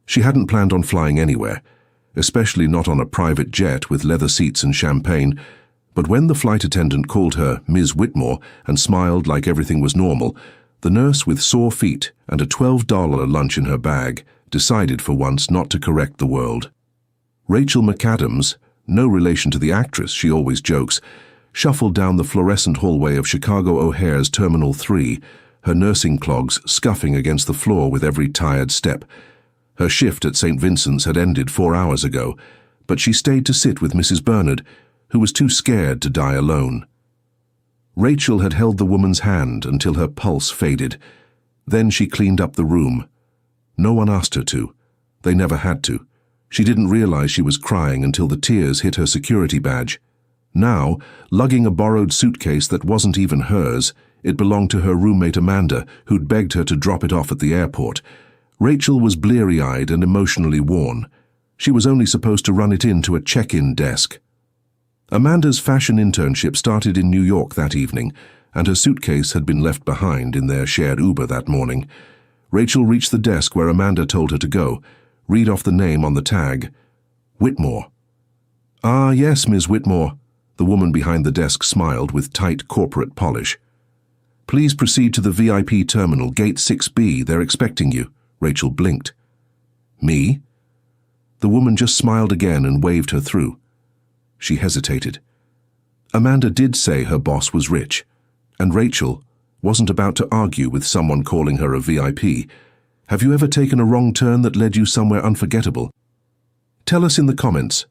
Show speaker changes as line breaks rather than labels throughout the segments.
She hadn't planned on flying anywhere, especially not on a private jet with leather seats and champagne, but when the flight attendant called her Ms. Whitmore and smiled like everything was normal, the nurse with sore feet and a $12 lunch in her bag decided for once not to correct the world. Rachel McAdams, no relation to the actress, she always jokes, shuffled down the fluorescent hallway of Chicago O'Hare's Terminal 3, her nursing clogs scuffing against the floor with every tired step. Her shift at St. Vincent's had ended 4 hours ago, but she stayed to sit with Mrs. Bernard, who was too scared to die alone. Rachel had held the woman's hand until her pulse faded. Then she cleaned up the room. No one asked her to. They never had to. She didn't realize she was crying until the tears hit her security badge. Now, lugging a borrowed suitcase that wasn't even hers, it belonged to her roommate Amanda, who'd begged her to drop it off at the airport. Rachel was bleary-eyed and emotionally worn. She was only supposed to run it in to a check-in desk. Amanda's fashion internship started in New York that evening, and her suitcase had been left behind in their shared Uber that morning. Rachel reached the desk where Amanda told her to go, read off the name on the tag. Whitmore. "Ah, yes, Ms. Whitmore." The woman behind the desk smiled with tight corporate polish. "Please proceed to the VIP terminal, gate 6B. They're expecting you." Rachel blinked. "Me?" The woman just smiled again and waved her through. She hesitated. Amanda did say her boss was rich, and Rachel wasn't about to argue with someone calling her a VIP. Have you ever taken a wrong turn that led you somewhere unforgettable? Tell us in the comments.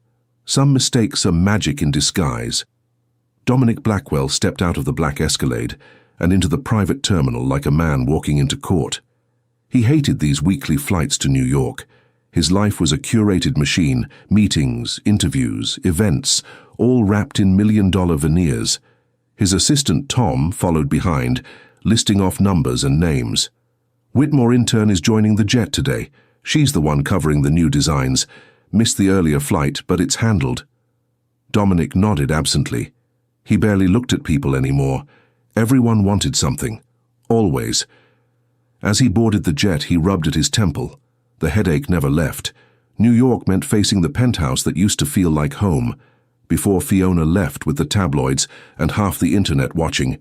Some mistakes are magic in disguise. Dominic Blackwell stepped out of the black Escalade and into the private terminal like a man walking into court. He hated these weekly flights to New York. His life was a curated machine, meetings, interviews, events, all wrapped in million-dollar veneers. His assistant Tom followed behind, listing off numbers and names. "Whitmore intern is joining the jet today. She's the one covering the new designs. Missed the earlier flight, but it's handled." Dominic nodded absently. He barely looked at people anymore. Everyone wanted something. Always. As he boarded the jet, he rubbed at his temple. The headache never left. New York meant facing the penthouse that used to feel like home, before Fiona left with the tabloids and half the internet watching.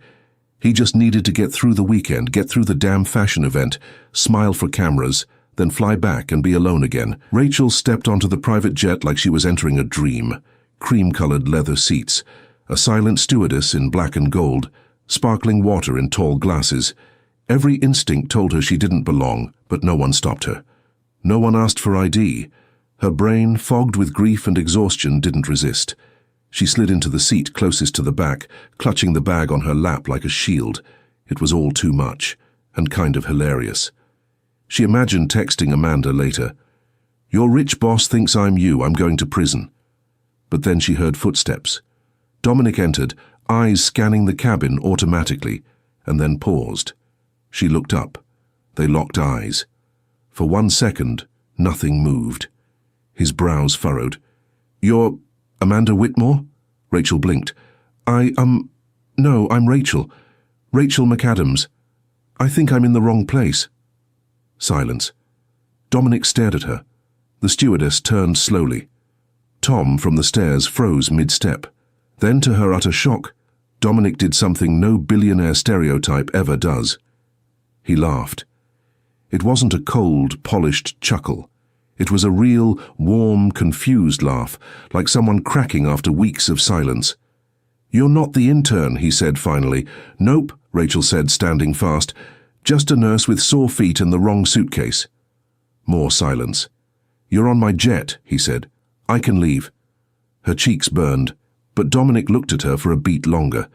He just needed to get through the weekend, get through the damn fashion event, smile for cameras, then fly back and be alone again. Rachel stepped onto the private jet like she was entering a dream. Cream-colored leather seats, a silent stewardess in black and gold, sparkling water in tall glasses. Every instinct told her she didn't belong, but no one stopped her. No one asked for ID. Her brain, fogged with grief and exhaustion, didn't resist. She slid into the seat closest to the back, clutching the bag on her lap like a shield. It was all too much, and kind of hilarious. She imagined texting Amanda later. "Your rich boss thinks I'm you. I'm going to prison." But then she heard footsteps. Dominic entered, eyes scanning the cabin automatically, and then paused. She looked up. They locked eyes. For 1 second, nothing moved. His brows furrowed. "You're Amanda Whitmore?" Rachel blinked. No, I'm Rachel. Rachel McAdams. I think I'm in the wrong place." Silence. Dominic stared at her. The stewardess turned slowly. Tom from the stairs froze mid-step. Then, to her utter shock, Dominic did something no billionaire stereotype ever does. He laughed. It wasn't a cold, polished chuckle. It was a real, warm, confused laugh, like someone cracking after weeks of silence. "You're not the intern," he said finally. "Nope," Rachel said, standing fast. "Just a nurse with sore feet and the wrong suitcase." More silence. "You're on my jet," he said. "I can leave." Her cheeks burned, but Dominic looked at her for a beat longer.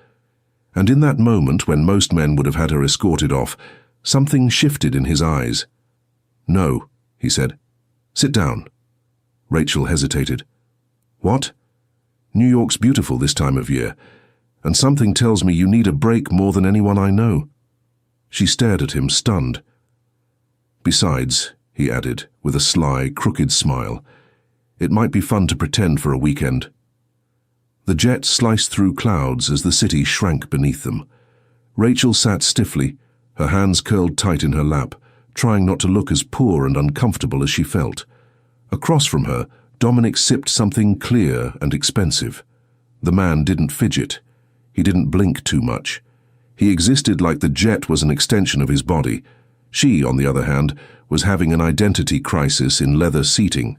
And in that moment, when most men would have had her escorted off, something shifted in his eyes. "No," he said. "Sit down." Rachel hesitated. "What?" "New York's beautiful this time of year, and something tells me you need a break more than anyone I know." She stared at him, stunned. "Besides," he added, with a sly, crooked smile, "it might be fun to pretend for a weekend." The jet sliced through clouds as the city shrank beneath them. Rachel sat stiffly, her hands curled tight in her lap, trying not to look as poor and uncomfortable as she felt. Across from her, Dominic sipped something clear and expensive. The man didn't fidget. He didn't blink too much. He existed like the jet was an extension of his body. She, on the other hand, was having an identity crisis in leather seating.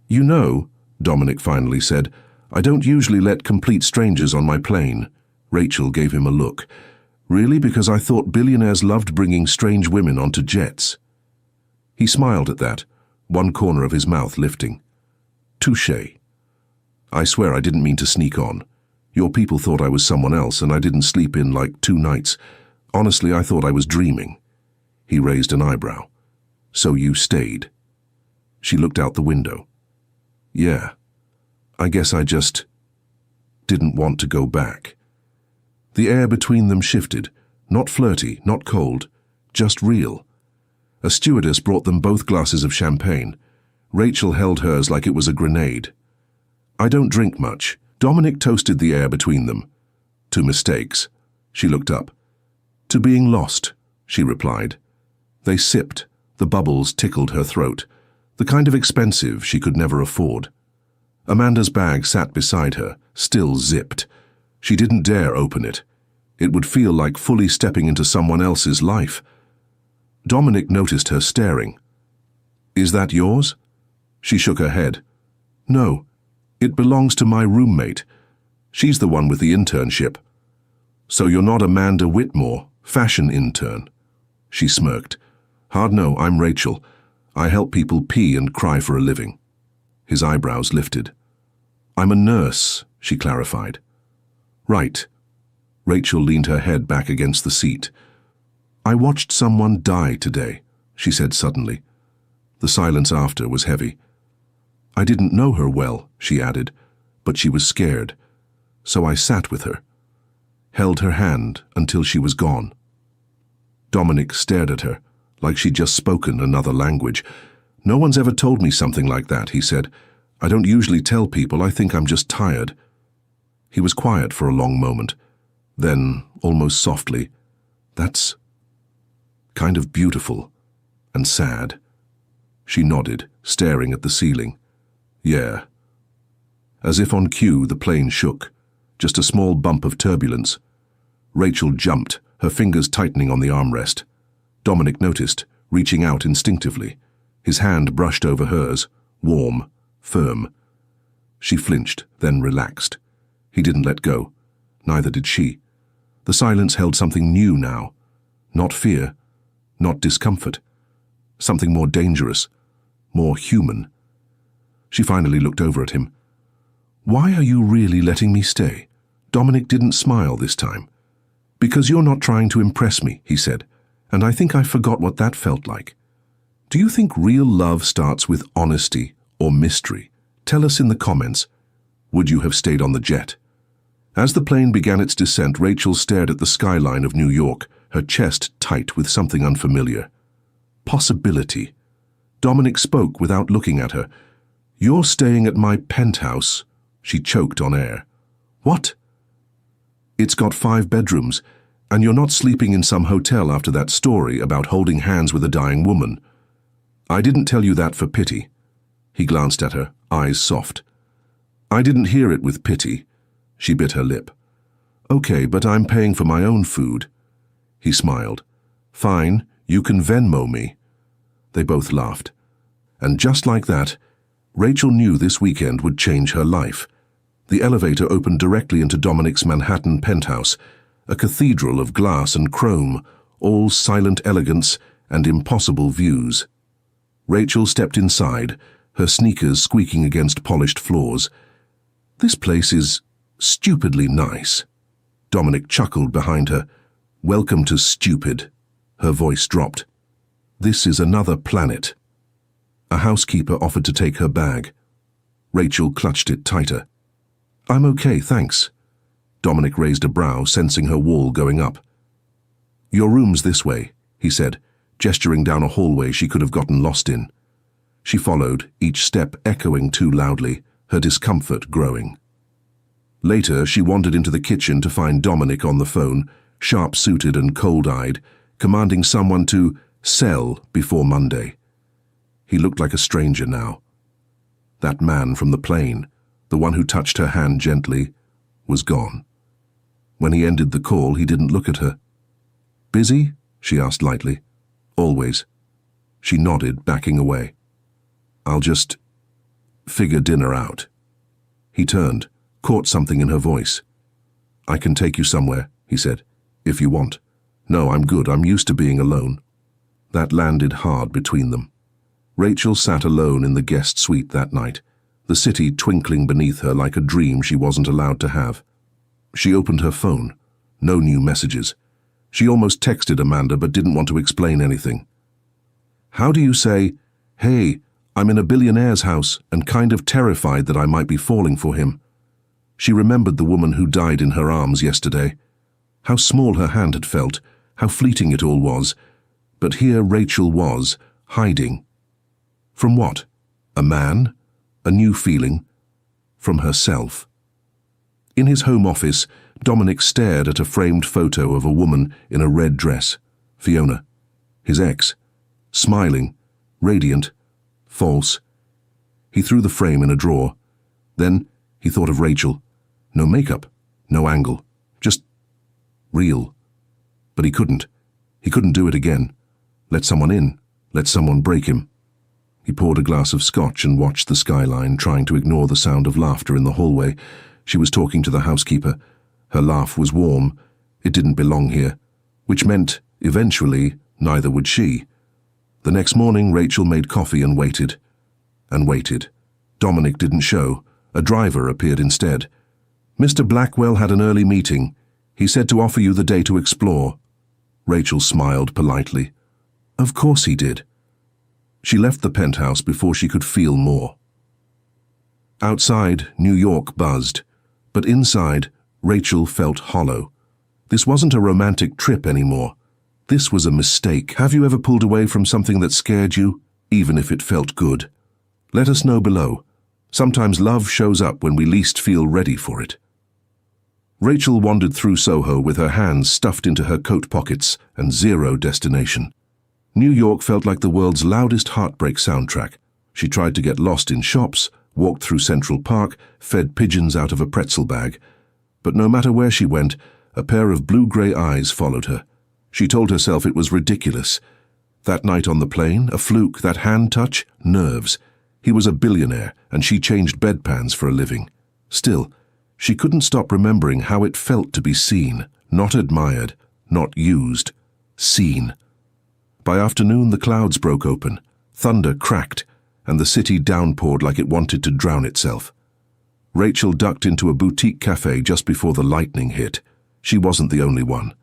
"You know," Dominic finally said, "I don't usually let complete strangers on my plane." Rachel gave him a look. "Really? Because I thought billionaires loved bringing strange women onto jets." He smiled at that, one corner of his mouth lifting. "Touché. I swear I didn't mean to sneak on. Your people thought I was someone else, and I didn't sleep in like 2 nights. Honestly, I thought I was dreaming." He raised an eyebrow. "So you stayed?" She looked out the window. "Yeah. I guess I just didn't want to go back." The air between them shifted, not flirty, not cold, just real. A stewardess brought them both glasses of champagne. Rachel held hers like it was a grenade. "I don't drink much." Dominic toasted the air between them. "To mistakes." She looked up. "To being lost," she replied. They sipped. The bubbles tickled her throat, the kind of expensive she could never afford. Amanda's bag sat beside her, still zipped. She didn't dare open it. It would feel like fully stepping into someone else's life. Dominic noticed her staring. "Is that yours?" She shook her head. "No, it belongs to my roommate. She's the one with the internship." "So you're not Amanda Whitmore, fashion intern?" She smirked. "Hard no, I'm Rachel. I help people pee and cry for a living." His eyebrows lifted. "I'm a nurse," she clarified. "Right." Rachel leaned her head back against the seat. "I watched someone die today," she said suddenly. The silence after was heavy. "I didn't know her well," she added, "but she was scared. So I sat with her, held her hand until she was gone." Dominic stared at her, like she'd just spoken another language. "No one's ever told me something like that," he said. "I don't usually tell people. I think I'm just tired." He was quiet for a long moment. Then, almost softly, "That's kind of beautiful and sad." She nodded, staring at the ceiling. "Yeah." As if on cue, the plane shook. Just a small bump of turbulence. Rachel jumped, her fingers tightening on the armrest. Dominic noticed, reaching out instinctively. His hand brushed over hers, warm, firm. She flinched, then relaxed. He didn't let go. Neither did she. The silence held something new now. Not fear, not discomfort. Something more dangerous, more human. She finally looked over at him. "Why are you really letting me stay?" Dominic didn't smile this time. "Because you're not trying to impress me," he said, "and I think I forgot what that felt like." Do you think real love starts with honesty or mystery? Tell us in the comments. Would you have stayed on the jet? As the plane began its descent, Rachel stared at the skyline of New York, her chest tight with something unfamiliar. Possibility. Dominic spoke without looking at her. "You're staying at my penthouse." She choked on air. "What?" "It's got 5 bedrooms, and you're not sleeping in some hotel after that story about holding hands with a dying woman. I didn't tell you that for pity." He glanced at her, eyes soft. "I didn't hear it with pity." She bit her lip. "Okay, but I'm paying for my own food." He smiled. "Fine, you can Venmo me." They both laughed. And just like that, Rachel knew this weekend would change her life. The elevator opened directly into Dominic's Manhattan penthouse, a cathedral of glass and chrome, all silent elegance and impossible views. Rachel stepped inside, her sneakers squeaking against polished floors. "This place is stupidly nice." Dominic chuckled behind her. "Welcome to stupid." Her voice dropped. "This is another planet." A housekeeper offered to take her bag. Rachel clutched it tighter. "I'm okay, thanks." Dominic raised a brow, sensing her wall going up. "Your room's this way," he said, gesturing down a hallway she could have gotten lost in. She followed, each step echoing too loudly, her discomfort growing. Later, she wandered into the kitchen to find Dominic on the phone, sharp-suited and cold-eyed, commanding someone to sell before Monday. He looked like a stranger now, that man from the plane, the one who touched her hand gently, was gone. When he ended the call, he didn't look at her. "Busy?" she asked lightly. "Always." She nodded, backing away. "I'll just figure dinner out." He turned, caught something in her voice. "I can take you somewhere," he said, "if you want." "No, I'm good. I'm used to being alone." That landed hard between them. Rachel sat alone in the guest suite that night, the city twinkling beneath her like a dream she wasn't allowed to have. She opened her phone. No new messages. She almost texted Amanda but didn't want to explain anything. How do you say, "Hey, I'm in a billionaire's house and kind of terrified that I might be falling for him"? She remembered the woman who died in her arms yesterday. How small her hand had felt, how fleeting it all was. But here Rachel was, hiding. From what? A man? A new feeling? From herself. In his home office, Dominic stared at a framed photo of a woman in a red dress, Fiona, his ex, smiling, radiant, false. He threw the frame in a drawer. Then he thought of Rachel. No makeup, no angle, just real. But he couldn't. He couldn't do it again. Let someone in. Let someone break him. He poured a glass of scotch and watched the skyline, trying to ignore the sound of laughter in the hallway. She was talking to the housekeeper. Her laugh was warm. It didn't belong here, which meant, eventually, neither would she. The next morning, Rachel made coffee and waited. And waited. Dominic didn't show. A driver appeared instead. "Mr. Blackwell had an early meeting. He said to offer you the day to explore." Rachel smiled politely. Of course he did. She left the penthouse before she could feel more. Outside, New York buzzed, but inside, Rachel felt hollow. This wasn't a romantic trip anymore. This was a mistake. Have you ever pulled away from something that scared you, even if it felt good? Let us know below. Sometimes love shows up when we least feel ready for it. Rachel wandered through Soho with her hands stuffed into her coat pockets and zero destination. New York felt like the world's loudest heartbreak soundtrack. She tried to get lost in shops, walked through Central Park, fed pigeons out of a pretzel bag. But no matter where she went, a pair of blue-grey eyes followed her. She told herself it was ridiculous. That night on the plane, a fluke, that hand touch, nerves. He was a billionaire, and she changed bedpans for a living. Still, she couldn't stop remembering how it felt to be seen, not admired, not used. Seen. By afternoon, the clouds broke open, thunder cracked, and the city downpoured like it wanted to drown itself. Rachel ducked into a boutique cafe just before the lightning hit. She wasn't the only one.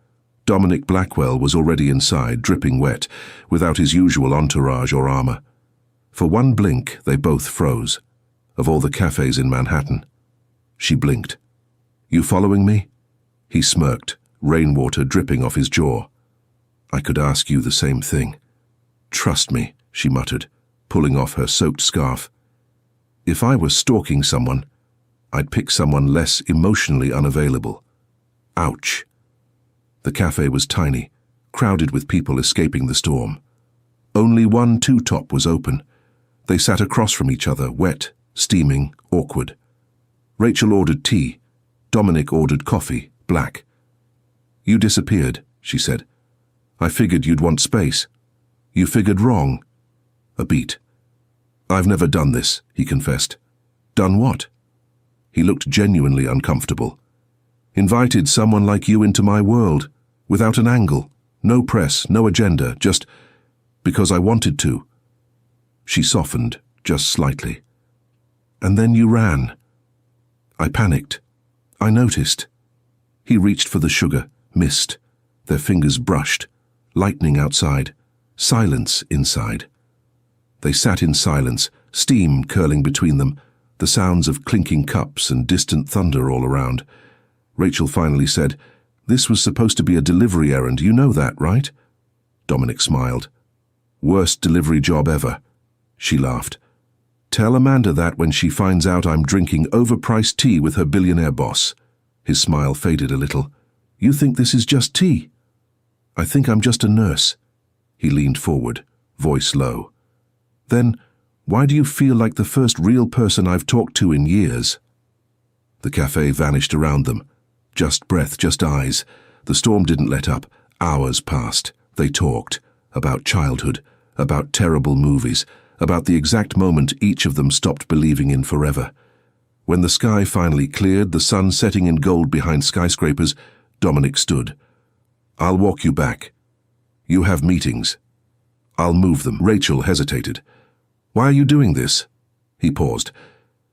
Dominic Blackwell was already inside, dripping wet, without his usual entourage or armor. For one blink, they both froze. Of all the cafes in Manhattan. She blinked. "You following me?" He smirked, rainwater dripping off his jaw. "I could ask you the same thing." "Trust me," she muttered, pulling off her soaked scarf. "If I were stalking someone, I'd pick someone less emotionally unavailable." Ouch. The cafe was tiny, crowded with people escaping the storm. Only one two-top was open. They sat across from each other, wet, steaming, awkward. Rachel ordered tea. Dominic ordered coffee, black. "You disappeared," she said. "I figured you'd want space." "You figured wrong." A beat. "I've never done this," he confessed. "Done what?" He looked genuinely uncomfortable. "Invited someone like you into my world, without an angle, no press, no agenda, just because I wanted to." She softened, just slightly. "And then you ran." "I panicked. I noticed." He reached for the sugar, missed. Their fingers brushed. Lightning outside, silence inside. They sat in silence, steam curling between them, the sounds of clinking cups and distant thunder all around. Rachel finally said, "This was supposed to be a delivery errand, you know that, right?" Dominic smiled. "Worst delivery job ever." She laughed. "Tell Amanda that when she finds out I'm drinking overpriced tea with her billionaire boss." His smile faded a little. "You think this is just tea?" "I think I'm just a nurse." He leaned forward, voice low. "Then, Why do you feel like the first real person I've talked to in years?" The cafe vanished around them. Just breath, just eyes. The storm didn't let up. Hours passed. They talked. About childhood. About terrible movies. About the exact moment each of them stopped believing in forever. When the sky finally cleared, the sun setting in gold behind skyscrapers, Dominic stood. "I'll walk you back. You have meetings. I'll move them." Rachel hesitated. "Why are you doing this?" He paused.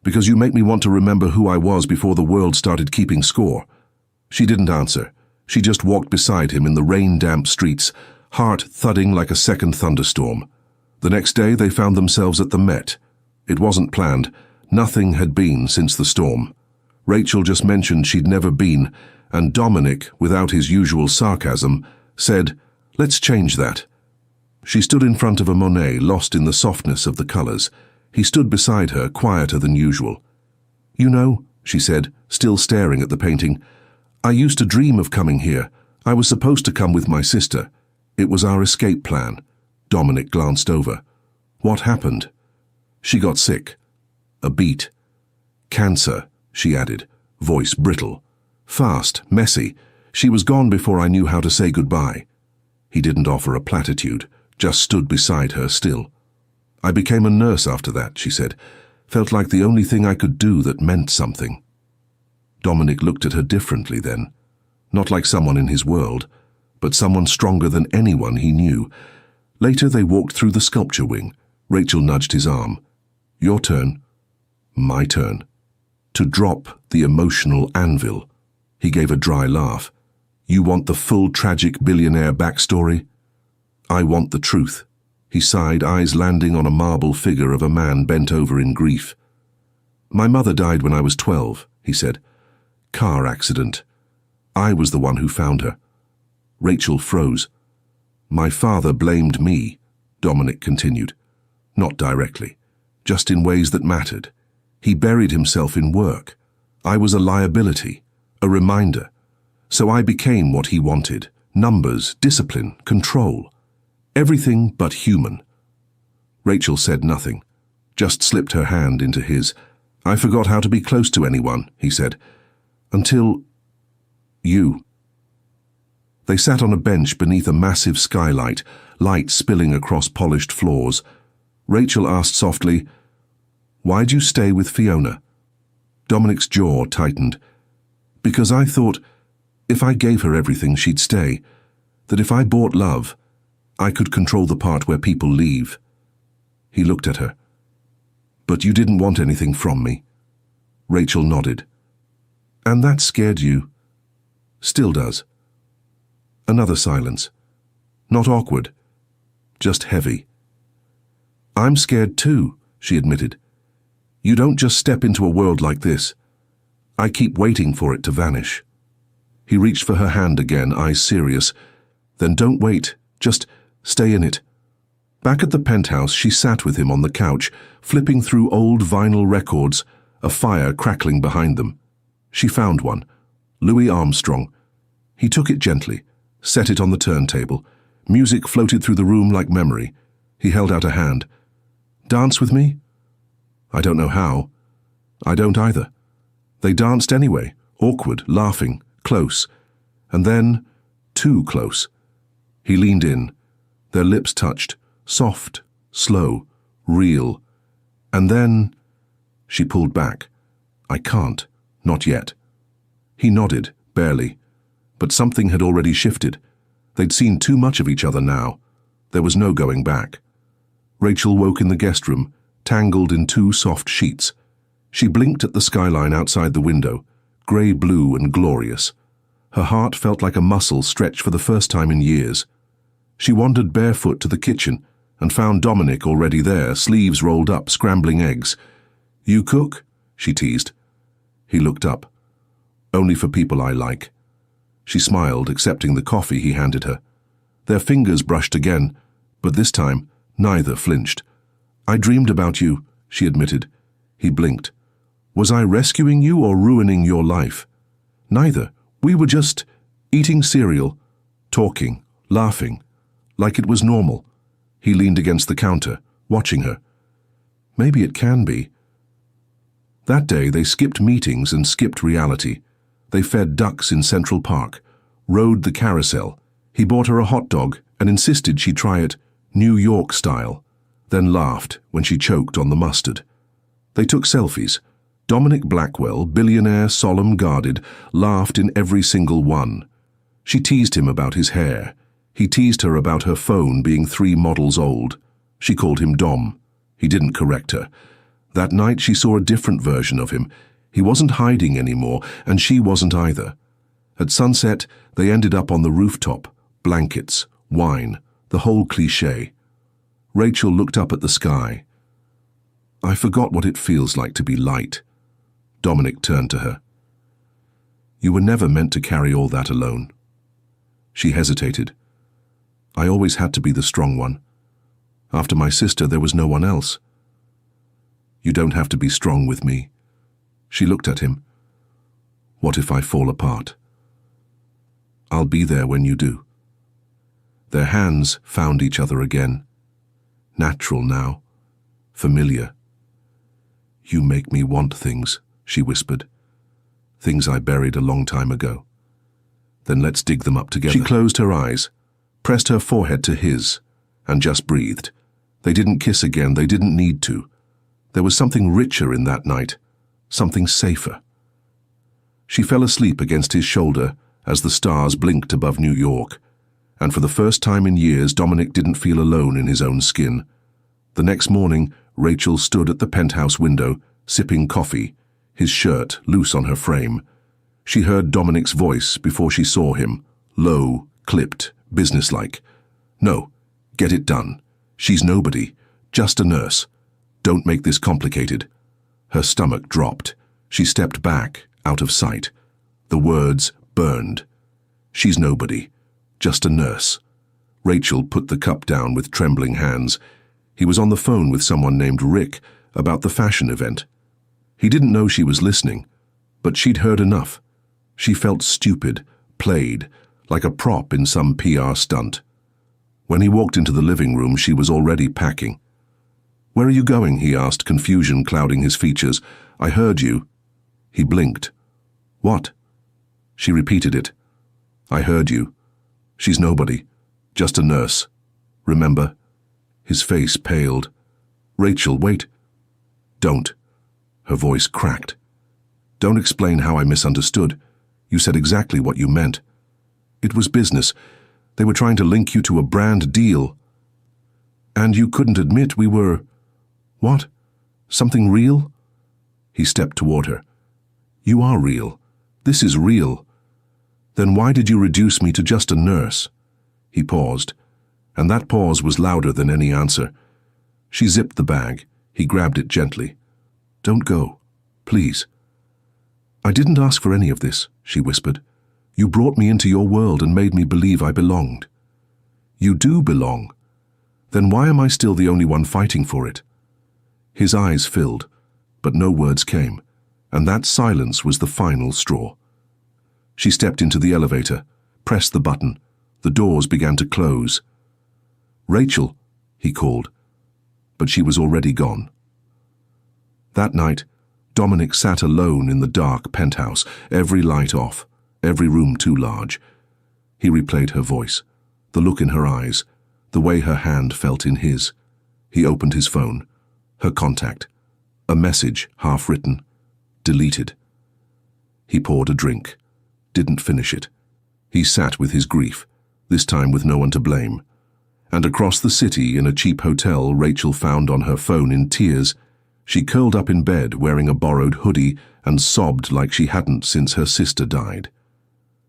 "Because you make me want to remember who I was before the world started keeping score." She didn't answer. She just walked beside him in the rain-damp streets, heart thudding like a second thunderstorm. The next day they found themselves at the Met. It wasn't planned. Nothing had been since the storm. Rachel just mentioned she'd never been, and Dominic, without his usual sarcasm, said, "Let's change that." She stood in front of a Monet, lost in the softness of the colors. He stood beside her, quieter than usual. "You know," she said, still staring at the painting, "I used to dream of coming here. I was supposed to come with my sister. It was our escape plan." Dominic glanced over. "What happened?" "She got sick. A beat. Cancer," she added, voice brittle. "Fast, messy. She was gone before I knew how to say goodbye." He didn't offer a platitude, just stood beside her still. "I became a nurse after that," she said. "Felt like the only thing I could do that meant something." Dominic looked at her differently then. Not like someone in his world, but someone stronger than anyone he knew. Later they walked through the sculpture wing. Rachel nudged his arm. "Your turn." "My turn." "To drop the emotional anvil." He gave a dry laugh. "You want the full tragic billionaire backstory?" "I want the truth." He sighed, eyes landing on a marble figure of a man bent over in grief. "My mother died when I was 12, he said. "Car accident. I was the one who found her." Rachel froze. "My father blamed me," Dominic continued. "Not directly, just in ways that mattered. He buried himself in work. I was a liability, a reminder. So I became what he wanted. Numbers, discipline, control. Everything but human." Rachel said nothing, just slipped her hand into his. "I forgot how to be close to anyone," he said. "Until you." They sat on a bench beneath a massive skylight, light spilling across polished floors. Rachel asked softly, "Why'd you stay with Fiona?" Dominic's jaw tightened. "Because I thought, if I gave her everything, she'd stay. That if I bought love, I could control the part where people leave." He looked at her. "But you didn't want anything from me." Rachel nodded. "And that scared you?" "Still does." Another silence. Not awkward, just heavy. "I'm scared too," she admitted. "You don't just step into a world like this. I keep waiting for it to vanish." He reached for her hand again, eyes serious. "Then don't wait, just stay in it." Back at the penthouse, she sat with him on the couch, flipping through old vinyl records, a fire crackling behind them. She found one, Louis Armstrong. He took it gently, set it on the turntable. Music floated through the room like memory. He held out a hand. "Dance with me?" "I don't know how." "I don't either." They danced anyway, awkward, laughing, close. And then, too close. He leaned in. Their lips touched, soft, slow, real. And then, she pulled back. "I can't, not yet." He nodded, barely. But something had already shifted. They'd seen too much of each other now. There was no going back. Rachel woke in the guest room, tangled in two soft sheets. She blinked at the skyline outside the window, grey-blue and glorious. Her heart felt like a muscle stretched for the first time in years. She wandered barefoot to the kitchen and found Dominic already there, sleeves rolled up, scrambling eggs. "You cook?" she teased. He looked up. "Only for people I like." She smiled, accepting the coffee he handed her. Their fingers brushed again, but this time neither flinched. "I dreamed about you," she admitted. He blinked. "Was I rescuing you or ruining your life?" "Neither. We were just eating cereal, talking, laughing, like it was normal." He leaned against the counter, watching her. Maybe it can be. That day they skipped meetings and skipped reality. They fed ducks in Central Park, rode the carousel. He bought her a hot dog and insisted she try it New York style, then laughed when she choked on the mustard. They took selfies. Dominic Blackwell, billionaire, solemn, guarded, laughed in every single one. She teased him about his hair. He teased her about her phone being 3 models old. She called him Dom. He didn't correct her. That night she saw a different version of him. He wasn't hiding anymore, and she wasn't either. At sunset, they ended up on the rooftop. Blankets, wine, the whole cliché. Rachel looked up at the sky. I forgot what it feels like to be light. Dominic turned to her. You were never meant to carry all that alone. She hesitated. I always had to be the strong one. After my sister, there was no one else. You don't have to be strong with me. She looked at him. What if I fall apart? I'll be there when you do. Their hands found each other again. Natural now. Familiar. You make me want things, she whispered. Things I buried a long time ago. Then let's dig them up together. She closed her eyes, pressed her forehead to his, and just breathed. They didn't kiss again, they didn't need to. There was something richer in that night, something safer. She fell asleep against his shoulder as the stars blinked above New York, and for the first time in years Dominic didn't feel alone in his own skin. The next morning, Rachel stood at the penthouse window, sipping coffee, his shirt loose on her frame. She heard Dominic's voice before she saw him, low, clipped, businesslike. No, get it done. She's nobody, just a nurse. Don't make this complicated. Her stomach dropped. She stepped back, out of sight. The words burned. She's nobody, just a nurse. Rachel put the cup down with trembling hands. He was on the phone with someone named Rick about the fashion event. He didn't know she was listening, but she'd heard enough. She felt stupid, played, like a prop in some PR stunt. When he walked into the living room, she was already packing. Where are you going? He asked, confusion clouding his features. I heard you. He blinked. What? She repeated it. I heard you. She's nobody, just a nurse. Remember? His face paled. Rachel, wait. Don't. Her voice cracked. Don't explain how I misunderstood. You said exactly what you meant. It was business. They were trying to link you to a brand deal. And you couldn't admit we were... What? Something real? He stepped toward her. You are real. This is real. Then why did you reduce me to just a nurse? He paused, and that pause was louder than any answer. She zipped the bag. He grabbed it gently. Don't go, please. I didn't ask for any of this, she whispered. You brought me into your world and made me believe I belonged. You do belong. Then why am I still the only one fighting for it? His eyes filled, but no words came, and that silence was the final straw. She stepped into the elevator, pressed the button. The doors began to close. Rachel, he called, but she was already gone. That night, Dominic sat alone in the dark penthouse, every light off, every room too large. He replayed her voice, the look in her eyes, the way her hand felt in his. He opened his phone. Her contact. A message, half-written. Deleted. He poured a drink. Didn't finish it. He sat with his grief, this time with no one to blame. And across the city, in a cheap hotel Rachel found on her phone in tears, she curled up in bed wearing a borrowed hoodie and sobbed like she hadn't since her sister died.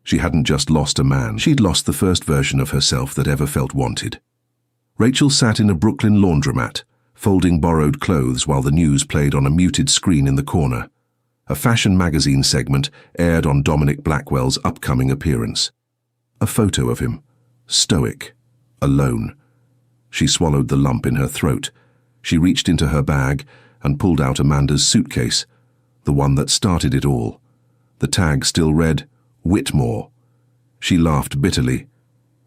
She hadn't just lost a man, she'd lost the first version of herself that ever felt wanted. Rachel sat in a Brooklyn laundromat, folding borrowed clothes while the news played on a muted screen in the corner. A fashion magazine segment aired on Dominic Blackwell's upcoming appearance. A photo of him, stoic, alone. She swallowed the lump in her throat. She reached into her bag and pulled out Amanda's suitcase, the one that started it all. The tag still read, Whitmore. She laughed bitterly.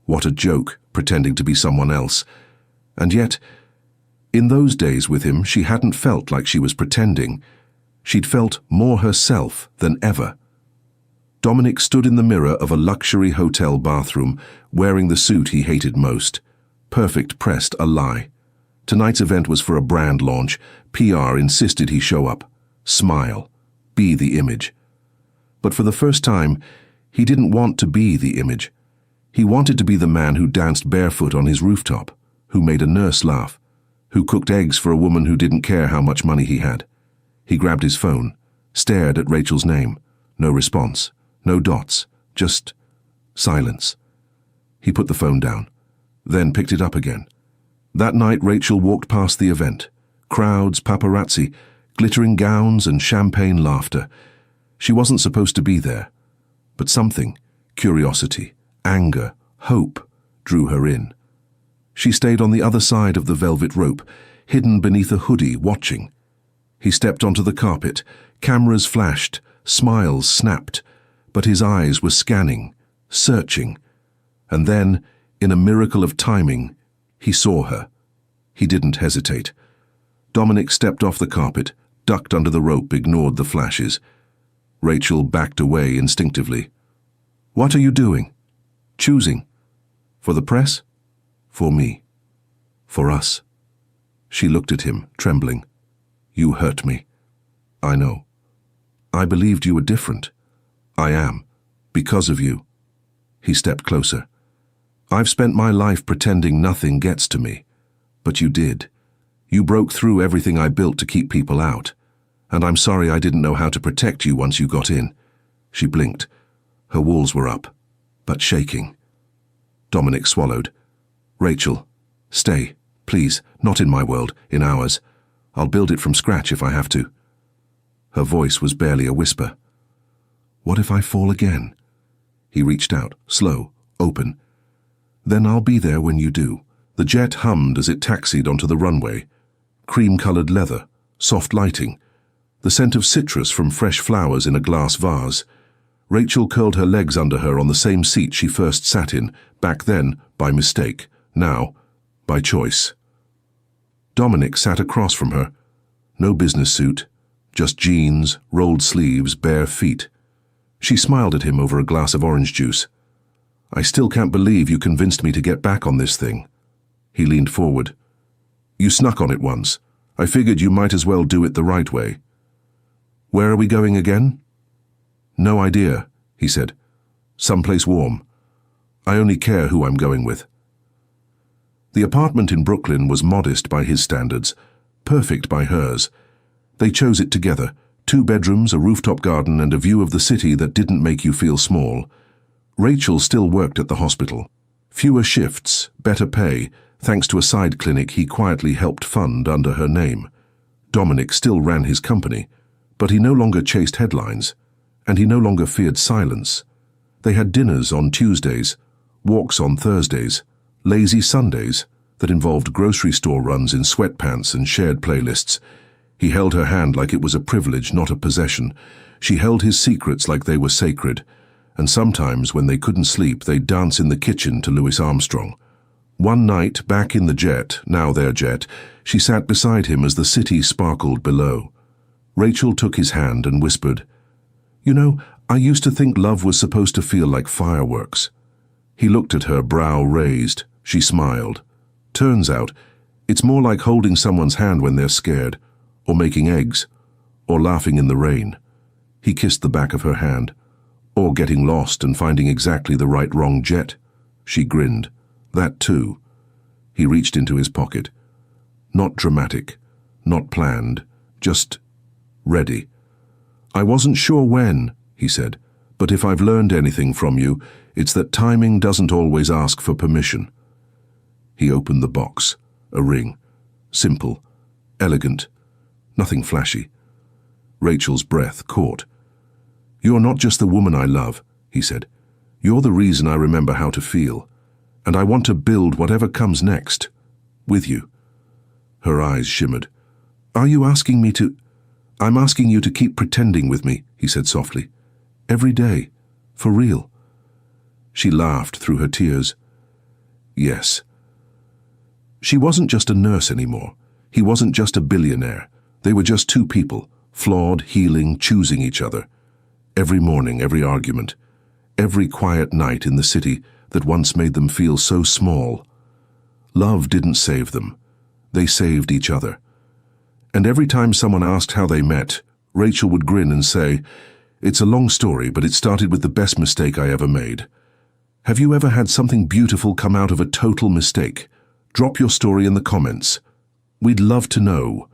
What a joke, pretending to be someone else. And yet, In those days with him, she hadn't felt like she was pretending. She'd felt more herself than ever. Dominic stood in the mirror of a luxury hotel bathroom, wearing the suit he hated most. Perfect pressed a lie. Tonight's event was for a brand launch. PR insisted he show up. Smile. Be the image. But for the first time, he didn't want to be the image. He wanted to be the man who danced barefoot on his rooftop, who made a nurse laugh, who cooked eggs for a woman who didn't care how much money he had. He grabbed his phone, stared at Rachel's name. No response, no dots, just silence. He put the phone down, then picked it up again. That night Rachel walked past the event. Crowds, paparazzi, glittering gowns and champagne laughter. She wasn't supposed to be there, but something, curiosity, anger, hope, drew her in. She stayed on the other side of the velvet rope, hidden beneath a hoodie, watching. He stepped onto the carpet. Cameras flashed, smiles snapped, but his eyes were scanning, searching. And then, in a miracle of timing, he saw her. He didn't hesitate. Dominic stepped off the carpet, ducked under the rope, ignored the flashes. Rachel backed away instinctively. "What are you doing?" "Choosing." "For the press?" "For me. For us." She looked at him, trembling. "You hurt me." "I know. I believed you were different. I am. Because of you." He stepped closer. "I've spent my life pretending nothing gets to me. But you did. You broke through everything I built to keep people out. And I'm sorry I didn't know how to protect you once you got in." She blinked. Her walls were up, but shaking. Dominic swallowed. "Rachel, stay, please, not in my world, in ours. I'll build it from scratch if I have to." Her voice was barely a whisper. "What if I fall again?" He reached out, slow, open. "Then I'll be there when you do." The jet hummed as it taxied onto the runway. Cream-colored leather, soft lighting, the scent of citrus from fresh flowers in a glass vase. Rachel curled her legs under her on the same seat she first sat in, back then by mistake, now by choice. Dominic sat across from her. No business suit, just jeans, rolled sleeves, bare feet. She smiled at him over a glass of orange juice. "I still can't believe you convinced me to get back on this thing." He leaned forward. "You snuck on it once. I figured you might as well do it the right way." "Where are we going again?" "No idea," he said. "Someplace warm. I only care who I'm going with." The apartment in Brooklyn was modest by his standards, perfect by hers. They chose it together, 2 bedrooms, a rooftop garden, and a view of the city that didn't make you feel small. Rachel still worked at the hospital. Fewer shifts, better pay, thanks to a side clinic he quietly helped fund under her name. Dominic still ran his company, but he no longer chased headlines, and he no longer feared silence. They had dinners on Tuesdays, walks on Thursdays, lazy Sundays that involved grocery store runs in sweatpants and shared playlists. He held her hand like it was a privilege, not a possession. She held his secrets like they were sacred, and sometimes when they couldn't sleep, they'd dance in the kitchen to Louis Armstrong. One night, back in the jet, now their jet, she sat beside him as the city sparkled below. Rachel took his hand and whispered, "You know, I used to think love was supposed to feel like fireworks." He looked at her, brow raised. She smiled. "Turns out, it's more like holding someone's hand when they're scared, or making eggs, or laughing in the rain." He kissed the back of her hand. "Or getting lost and finding exactly the right wrong jet." She grinned. "That too." He reached into his pocket. Not dramatic, not planned, just ready. "I wasn't sure when," he said, "but if I've learned anything from you, it's that timing doesn't always ask for permission." He opened the box. A ring. Simple. Elegant. Nothing flashy. Rachel's breath caught. "You're not just the woman I love," he said. "You're the reason I remember how to feel. And I want to build whatever comes next. With you." Her eyes shimmered. "Are you asking me to—" "I'm asking you to keep pretending with me," he said softly. "Every day. For real." She laughed through her tears. "Yes." She wasn't just a nurse anymore. He wasn't just a billionaire. They were just two people, flawed, healing, choosing each other. Every morning, every argument, every quiet night in the city that once made them feel so small. Love didn't save them. They saved each other. And every time someone asked how they met, Rachel would grin and say, "It's a long story, but it started with the best mistake I ever made." Have you ever had something beautiful come out of a total mistake? Drop your story in the comments. We'd love to know.